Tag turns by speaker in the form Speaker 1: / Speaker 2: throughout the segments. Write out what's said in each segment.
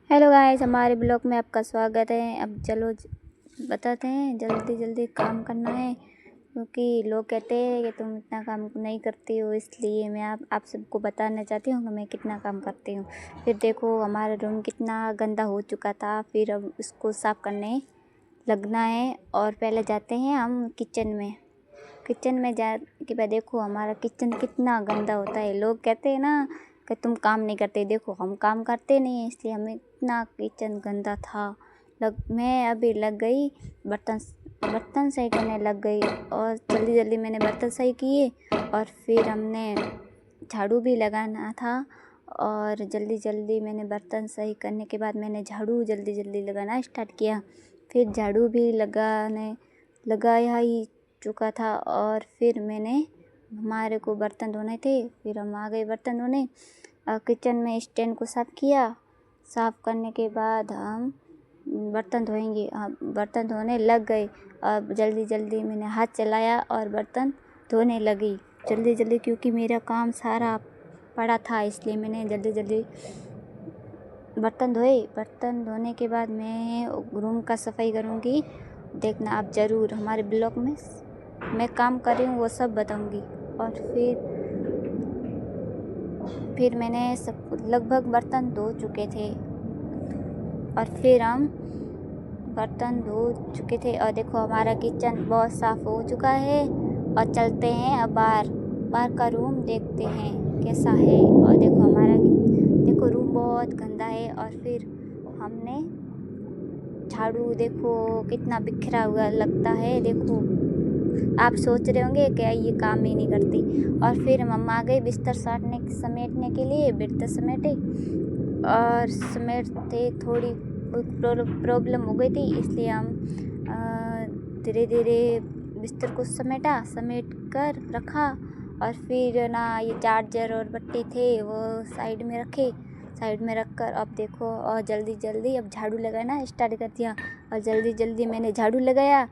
Speaker 1: Hello guys, हमारे blog में आपका स्वागत है। अब चलो बताते हैं, जल्दी जल्दी काम करना है क्योंकि लोग कहते हैं कि तुम इतना काम नहीं करती हो, इसलिए मैं आप सबको बताना चाहती हूँ कि मैं कितना काम करती हूँ। फिर देखो हमारा रूम कितना गंदा हो चुका था, फिर अब इसको साफ़ करने लगना है। और पहले जाते हैं हम किचन में जा के बाद देखो हमारा किचन कितना गंदा होता है। लोग कहते हैं ना कि तुम काम नहीं करते, देखो हम काम करते नहीं हैं, इसलिए हमें इतना किचन गंदा था। मैं अभी लग गई बर्तन सही करने लग गई और जल्दी जल्दी मैंने बर्तन सही किए और फिर हमने झाड़ू भी लगाना था। और जल्दी जल्दी मैंने बर्तन सही करने के बाद मैंने झाड़ू जल्दी जल्दी लगाना स्टार्ट किया। फिर झाड़ू भी लगाया ही चुका था और फिर हमारे को बर्तन धोने थे, फिर हम आ गए बर्तन धोने। किचन में स्टैंड को साफ़ किया। साफ़ करने के बाद हम बर्तन धोएंगे। बर्तन धोने लग गए और जल्दी जल्दी मैंने हाथ चलाया और बर्तन धोने लगी जल्दी जल्दी, क्योंकि मेरा काम सारा पड़ा था, इसलिए मैंने जल्दी जल्दी बर्तन धोए। बर्तन धोने के बाद मैं रूम का सफाई करूँगी, देखना आप ज़रूर। हमारे ब्लॉग में मैं काम कर रही हूँ वो सब बताऊँगी। और फिर मैंने सब लगभग बर्तन धो चुके थे और फिर हम बर्तन धो चुके थे और देखो हमारा किचन बहुत साफ़ हो चुका है। और चलते हैं अब बाहर का रूम देखते हैं कैसा है। और देखो रूम बहुत गंदा है। और फिर हमने झाड़ू देखो कितना बिखरा हुआ लगता है। देखो आप सोच रहे होंगे क्या ये काम ही नहीं करती। और फिर मम्मा आ गई बिस्तर समेटने के लिए। बिस्तर समेटे और समेटते थोड़ी प्रॉब्लम हो गई थी, इसलिए हम धीरे धीरे बिस्तर को समेट कर रखा। और फिर ना ये चार्जर और बट्टे थे वो साइड में रखकर अब देखो और जल्दी जल्दी अब झाड़ू लगाना स्टार्ट कर दिया। और जल्दी जल्दी मैंने झाड़ू लगाया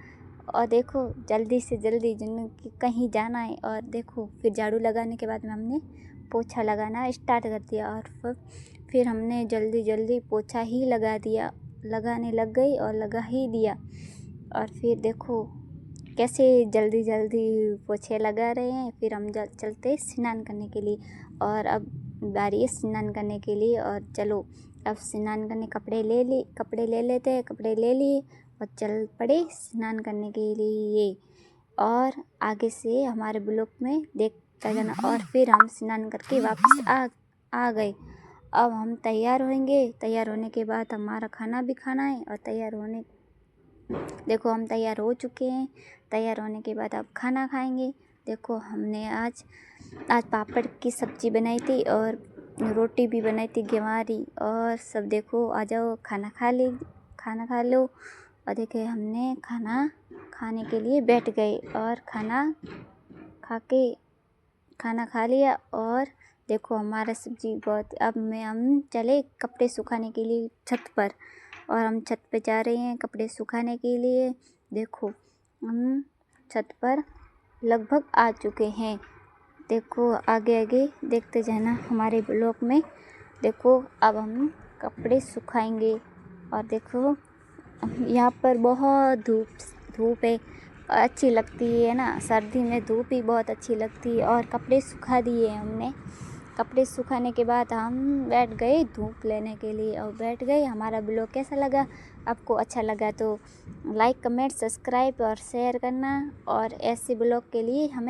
Speaker 1: और देखो जल्दी से जल्दी कहीं जाना है। और देखो फिर झाड़ू लगाने के बाद में हमने पोछा लगाना स्टार्ट कर दिया। और फिर हमने जल्दी जल्दी पोछा ही लगाने लग गई और लगा ही दिया। और फिर देखो कैसे जल्दी जल्दी पोछे लगा रहे हैं। फिर हम चलते स्नान करने के लिए। और अब बारी है स्नान करने के लिए। और चलो अब स्नान करने कपड़े ले लिए और चल पड़े स्नान करने के लिए। और आगे से हमारे ब्लॉग में देखता जाना। और फिर हम स्नान करके वापस आ गए। अब हम तैयार होंगे। तैयार होने के बाद हमारा खाना भी खाना है। और देखो हम तैयार हो चुके हैं। तैयार होने के बाद अब खाना खाएंगे। देखो हमने आज पापड़ की सब्ज़ी बनाई थी और रोटी भी बनाई थी गेवारी और सब। देखो आ जाओ खाना खा लो। और देखिए हमने खाना खाने के लिए बैठ गए और खाना खा लिया। और देखो हमारा सब्जी बहुत। अब हम चले कपड़े सुखाने के लिए छत पर। और हम छत पे जा रहे हैं कपड़े सुखाने के लिए। देखो हम छत पर लगभग आ चुके हैं। देखो आगे देखते जाना हमारे ब्लॉग में। देखो अब हम कपड़े सुखाएंगे। और देखो यहाँ पर बहुत धूप है, अच्छी लगती है ना। सर्दी में धूप ही बहुत अच्छी लगती है। और कपड़े सुखा दिए हमने। कपड़े सुखाने के बाद हम बैठ गए धूप लेने के लिए और बैठ गए। हमारा ब्लॉग कैसा लगा? आपको अच्छा लगा तो लाइक कमेंट सब्सक्राइब और शेयर करना। और ऐसे ब्लॉग के लिए हमें